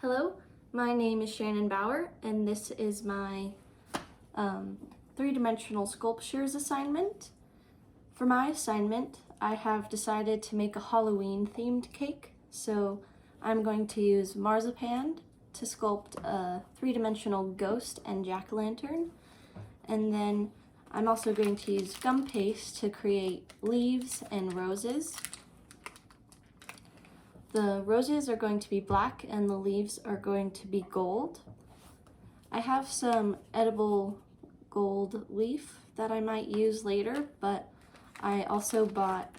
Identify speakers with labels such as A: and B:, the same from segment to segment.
A: Hello, my name is Shannon Bauer, and this is my three-dimensional sculptures assignment. For my assignment, I have decided to make a Halloween-themed cake, so I'm going to use marzipan to sculpt a three-dimensional ghost and jack-o'-lantern, and then I'm also going to use gum paste to create leaves and roses. The roses are going to be black and the leaves are going to be gold. I have some edible gold leaf that I might use later, but I also bought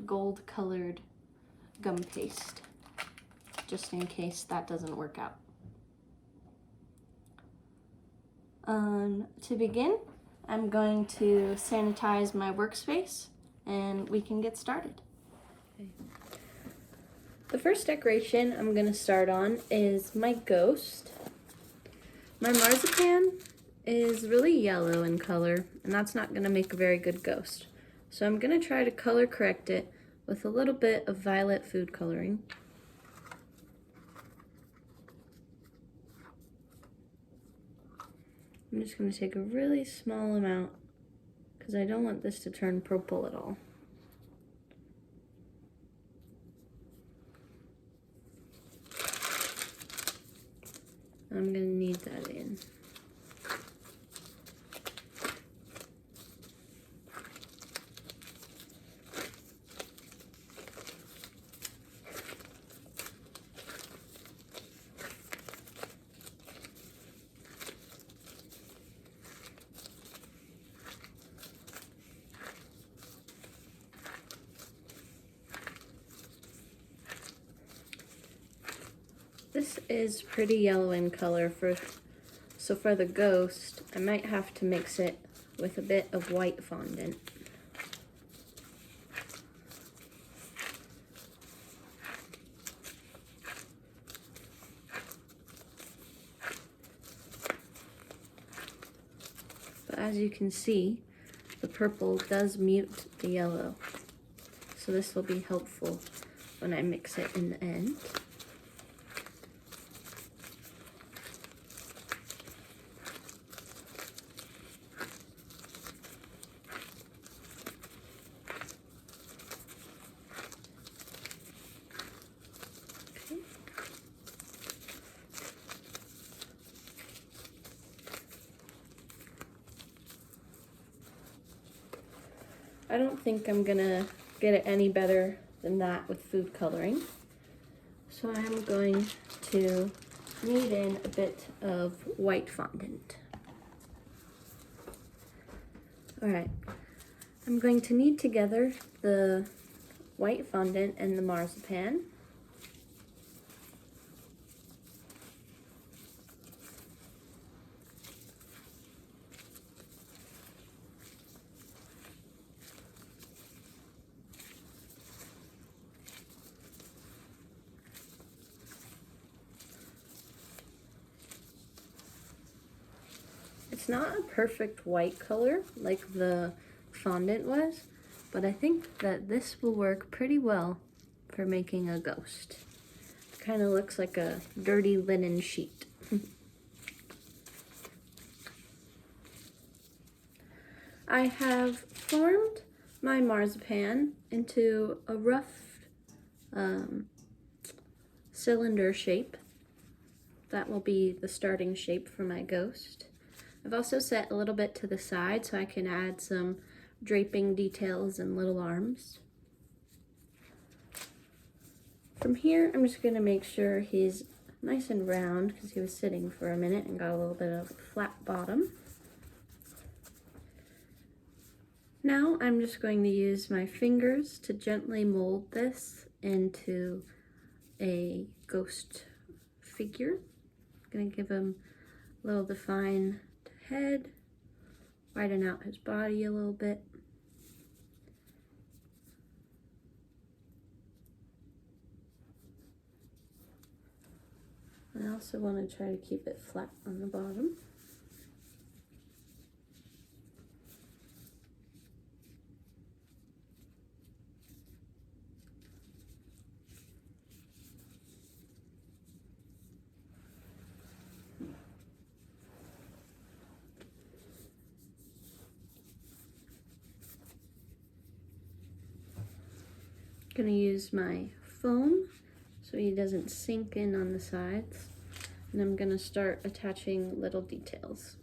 A: gold colored gum paste just in case that doesn't work out. To begin, I'm going to sanitize my workspace and we can get started. Okay. The first decoration I'm going to start on is my ghost. My marzipan is really yellow in color, and that's not going to make a very good ghost. So I'm going to try to color correct it with a little bit of violet food coloring. I'm just going to take a really small amount because I don't want this to turn purple at all. I'm going to knead that in. This is pretty yellow in color, so for the ghost, I might have to mix it with a bit of white fondant. But as you can see, the purple does mute the yellow, so this will be helpful when I mix it in the end. I don't think I'm gonna get it any better than that with food coloring. So I'm going to knead in a bit of white fondant. All right, I'm going to knead together the white fondant and the marzipan. It's not a perfect white color like the fondant was, but I think that this will work pretty well for making a ghost. It kind of looks like a dirty linen sheet. I have formed my marzipan into a rough cylinder shape. That will be the starting shape for my ghost. I've also set a little bit to the side so I can add some draping details and little arms. From here, I'm just going to make sure he's nice and round because he was sitting for a minute and got a little bit of flat bottom. Now I'm just going to use my fingers to gently mold this into a ghost figure. I'm going to give him a little defined head, widen out his body a little bit. I also want to try to keep it flat on the bottom. Gonna use my foam so he doesn't sink in on the sides. And I'm gonna start attaching little details.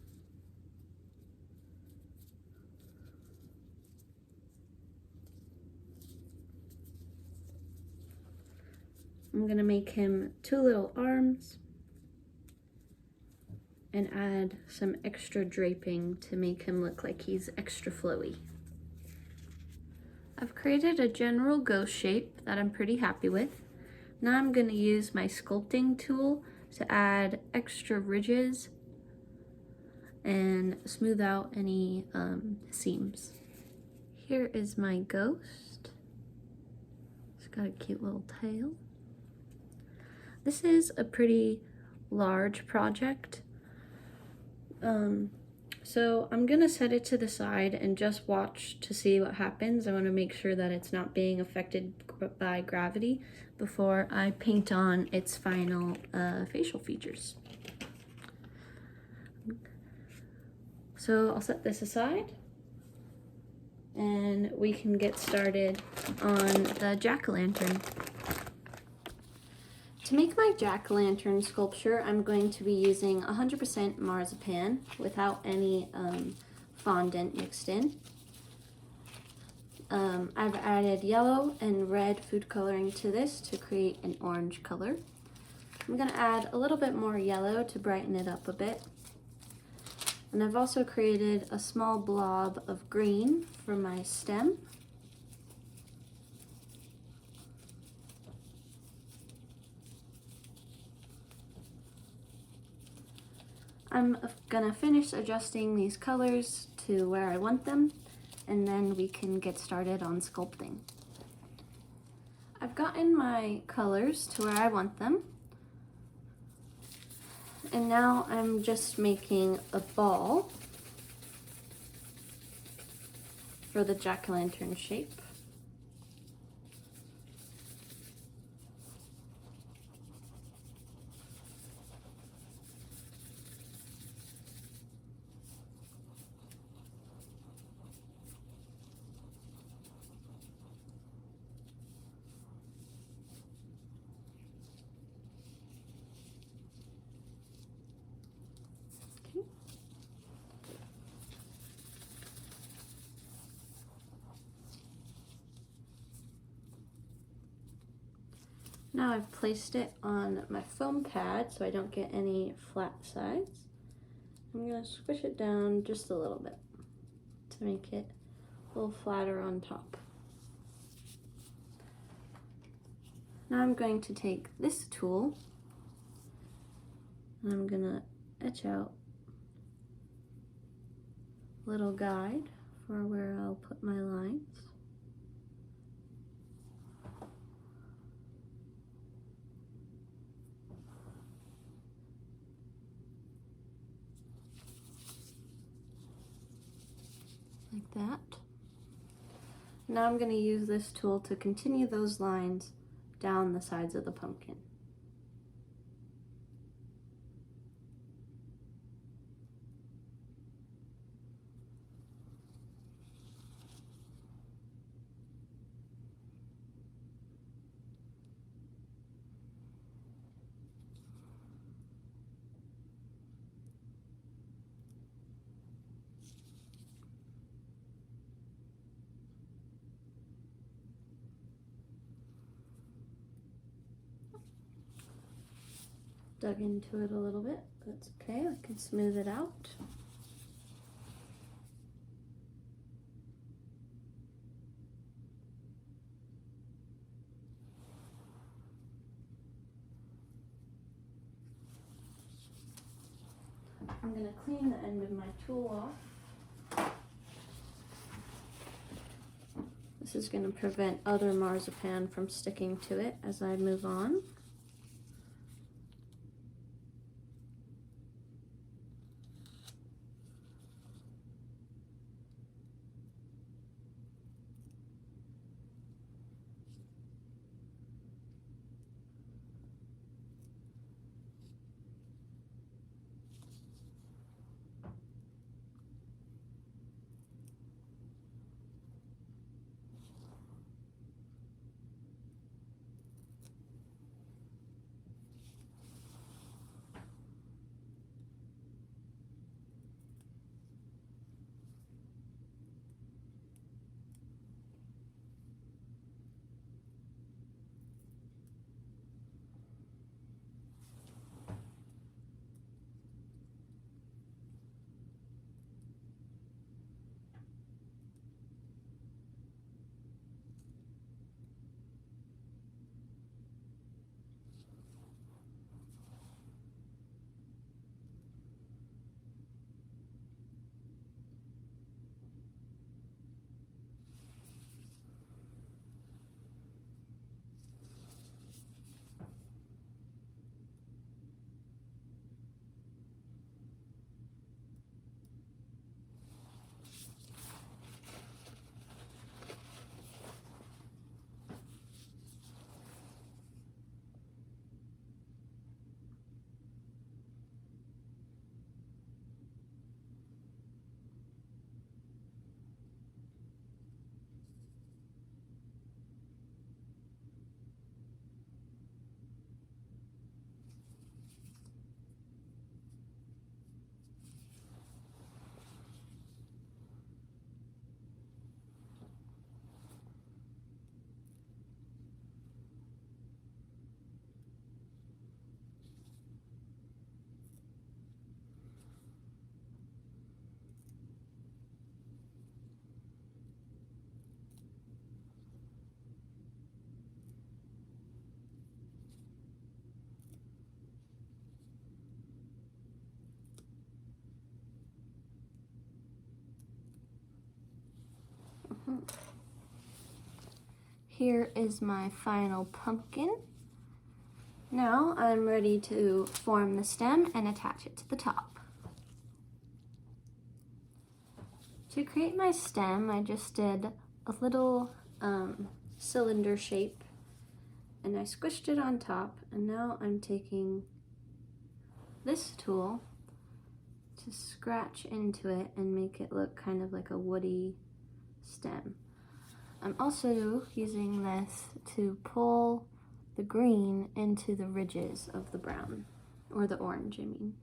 A: I'm gonna make him 2 little arms and add some extra draping to make him look like he's extra flowy. I've created a general ghost shape that I'm pretty happy with. Now I'm gonna use my sculpting tool to add extra ridges and smooth out any seams. Here is my ghost. It's got a cute little tail. This is a pretty large project. So I'm gonna set it to the side and just watch to see what happens. I wanna make sure that it's not being affected by gravity before I paint on its final facial features. So I'll set this aside and we can get started on the jack-o'-lantern. To make my jack-o'-lantern sculpture, I'm going to be using 100% marzipan without any fondant mixed in. I've added yellow and red food coloring to this to create an orange color. I'm gonna add a little bit more yellow to brighten it up a bit. And I've also created a small blob of green for my stem. I'm gonna finish adjusting these colors to where I want them, and then we can get started on sculpting. I've gotten my colors to where I want them, and now I'm just making a ball for the jack-o'-lantern shape. Now I've placed it on my foam pad so I don't get any flat sides. I'm gonna squish it down just a little bit to make it a little flatter on top. Now I'm going to take this tool and I'm gonna etch out a little guide for where I'll put my lines. Like that. Now I'm going to use this tool to continue those lines down the sides of the pumpkin. Dug into it a little bit, but that's okay, I can smooth it out. I'm going to clean the end of my tool off. This is going to prevent other marzipan from sticking to it as I move on. Here is my final pumpkin. Now I'm ready to form the stem and attach it to the top. To create my stem, I just did a little cylinder shape and I squished it on top, and now I'm taking this tool to scratch into it and make it look kind of like a woody stem. I'm also using this to pull the green into the ridges of the brown, or the orange, I mean.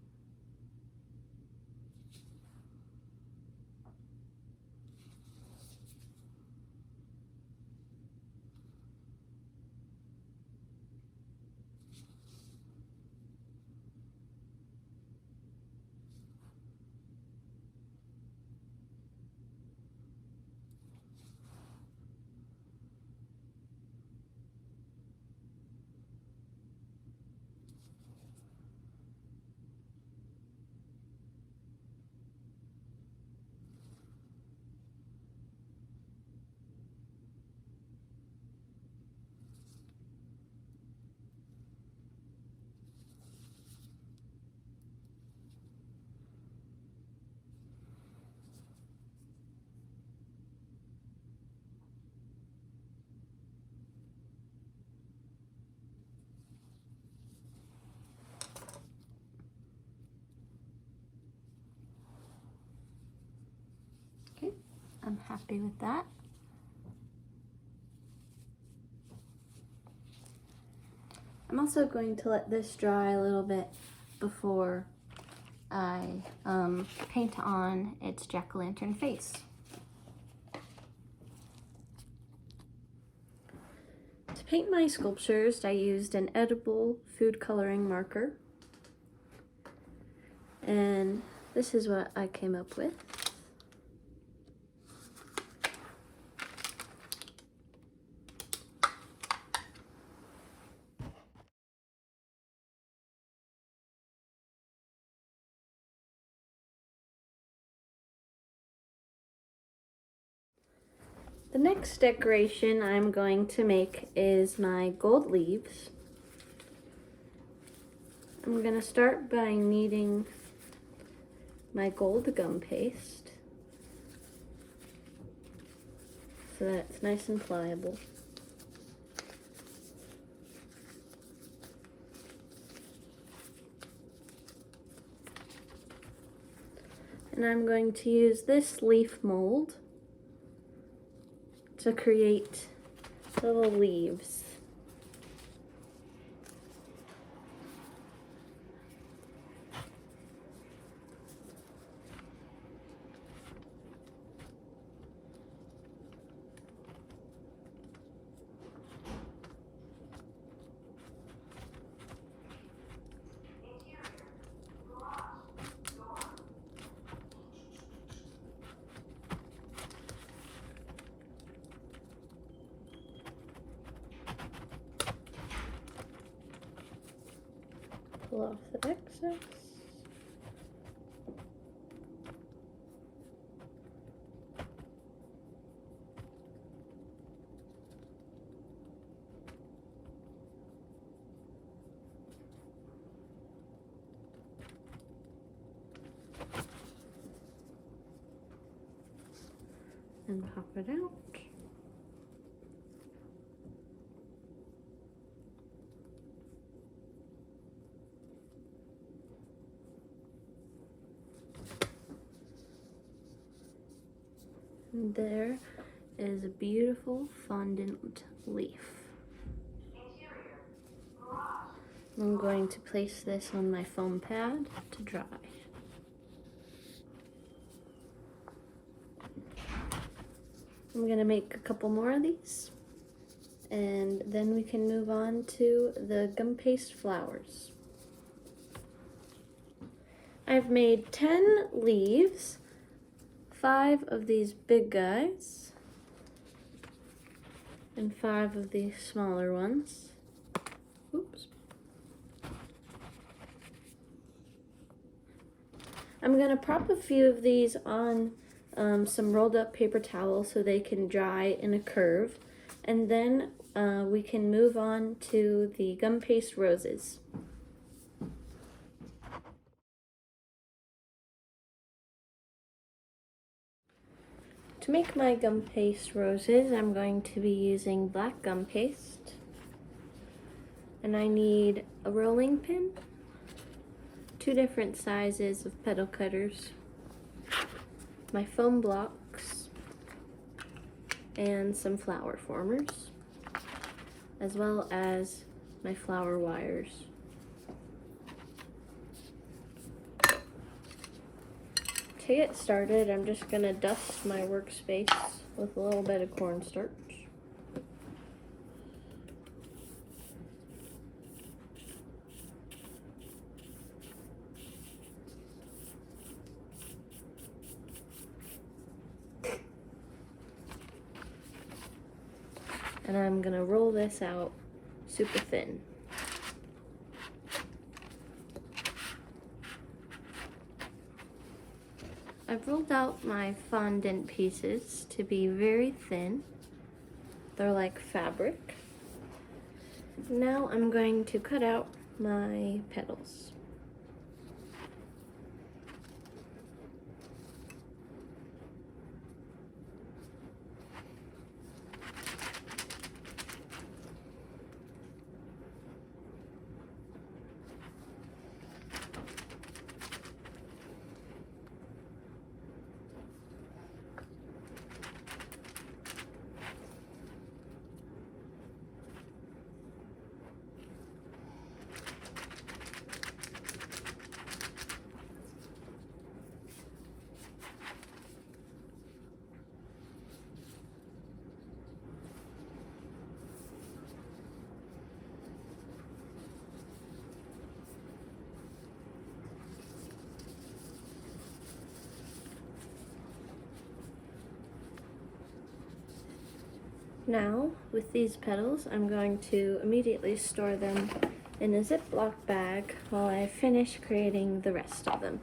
A: Okay, I'm happy with that. I'm also going to let this dry a little bit before I paint on its jack-o'-lantern face. To paint my sculptures, I used an edible food coloring marker, and this is what I came up with. The next decoration I'm going to make is my gold leaves. I'm going to start by kneading my gold gum paste so that it's nice and pliable. And I'm going to use this leaf mold to create little leaves. Pull off the excess. And pop it out. And there is a beautiful fondant leaf. I'm going to place this on my foam pad to dry. I'm gonna make a couple more of these, and then we can move on to the gum paste flowers. I've made 10 leaves, 5 of these big guys, and 5 of these smaller ones. Oops. I'm gonna prop a few of these on some rolled up paper towel so they can dry in a curve, and then we can move on to the gum paste roses. To make my gum paste roses, I'm going to be using black gum paste, and I need a rolling pin, 2 different sizes of petal cutters, my foam blocks, and some flower formers, as well as my flower wires. To get started, I'm just going to dust my workspace with a little bit of cornstarch. And I'm going to roll this out super thin. I've rolled out my fondant pieces to be very thin. They're like fabric. Now I'm going to cut out my petals. Now, with these petals, I'm going to immediately store them in a Ziploc bag while I finish creating the rest of them.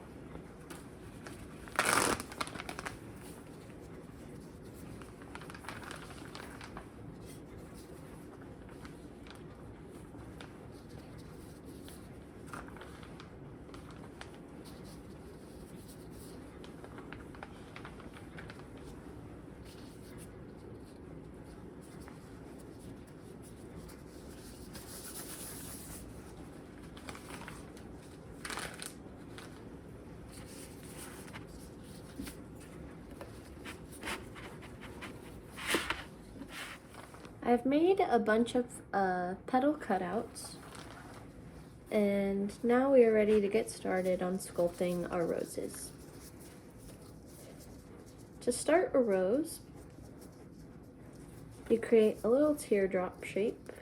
A: I've made a bunch of petal cutouts, and now we are ready to get started on sculpting our roses. To start a rose, you create a little teardrop shape.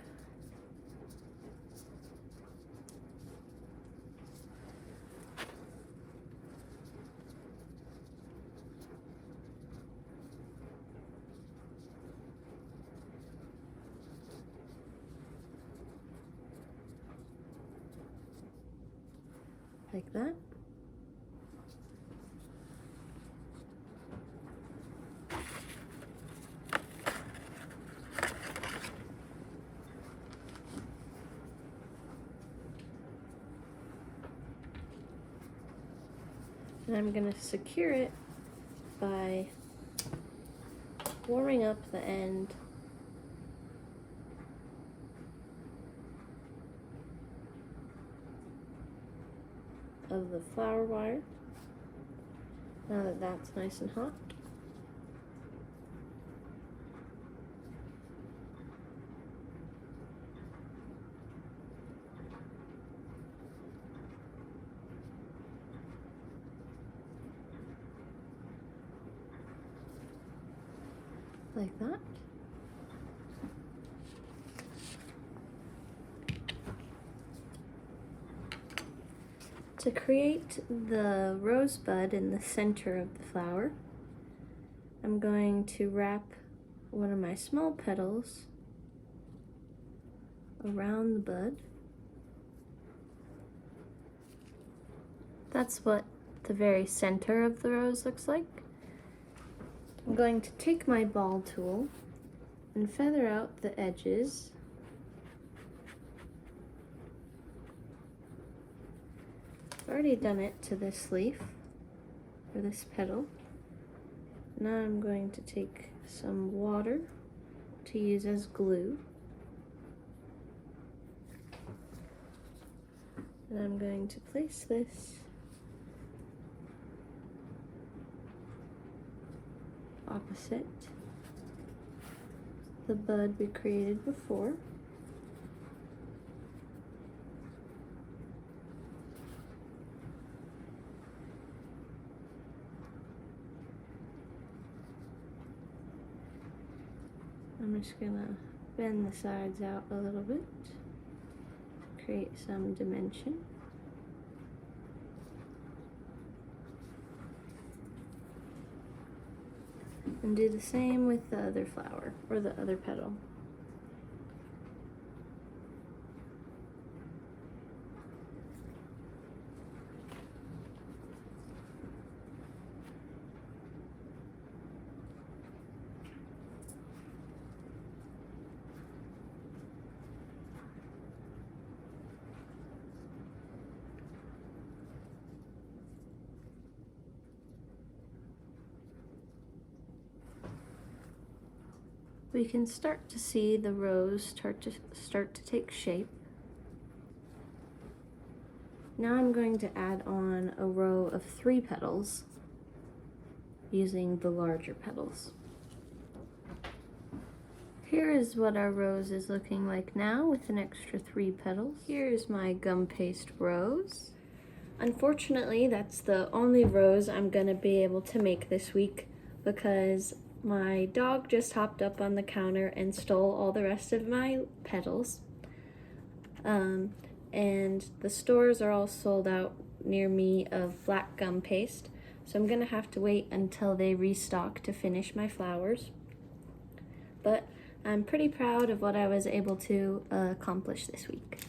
A: Like that. And I'm going to secure it by warming up the end of the flower wire. Now that that's nice and hot, like that. To create the rosebud in the center of the flower, I'm going to wrap one of my small petals around the bud. That's what the very center of the rose looks like. I'm going to take my ball tool and feather out the edges. I've already done it to this leaf, or this petal. Now I'm going to take some water to use as glue. And I'm going to place this opposite the bud we created before. I'm just gonna bend the sides out a little bit, create some dimension. And do the same with the other flower, or the other petal. We can start to see the rose start to take shape. Now I'm going to add on a row of 3 petals using the larger petals. Here is what our rose is looking like now with an extra 3 petals. Here's my gum paste rose. Unfortunately, that's the only rose I'm gonna be able to make this week because my dog just hopped up on the counter and stole all the rest of my petals. And the stores are all sold out near me of black gum paste, so I'm gonna have to wait until they restock to finish my flowers. But I'm pretty proud of what I was able to accomplish this week.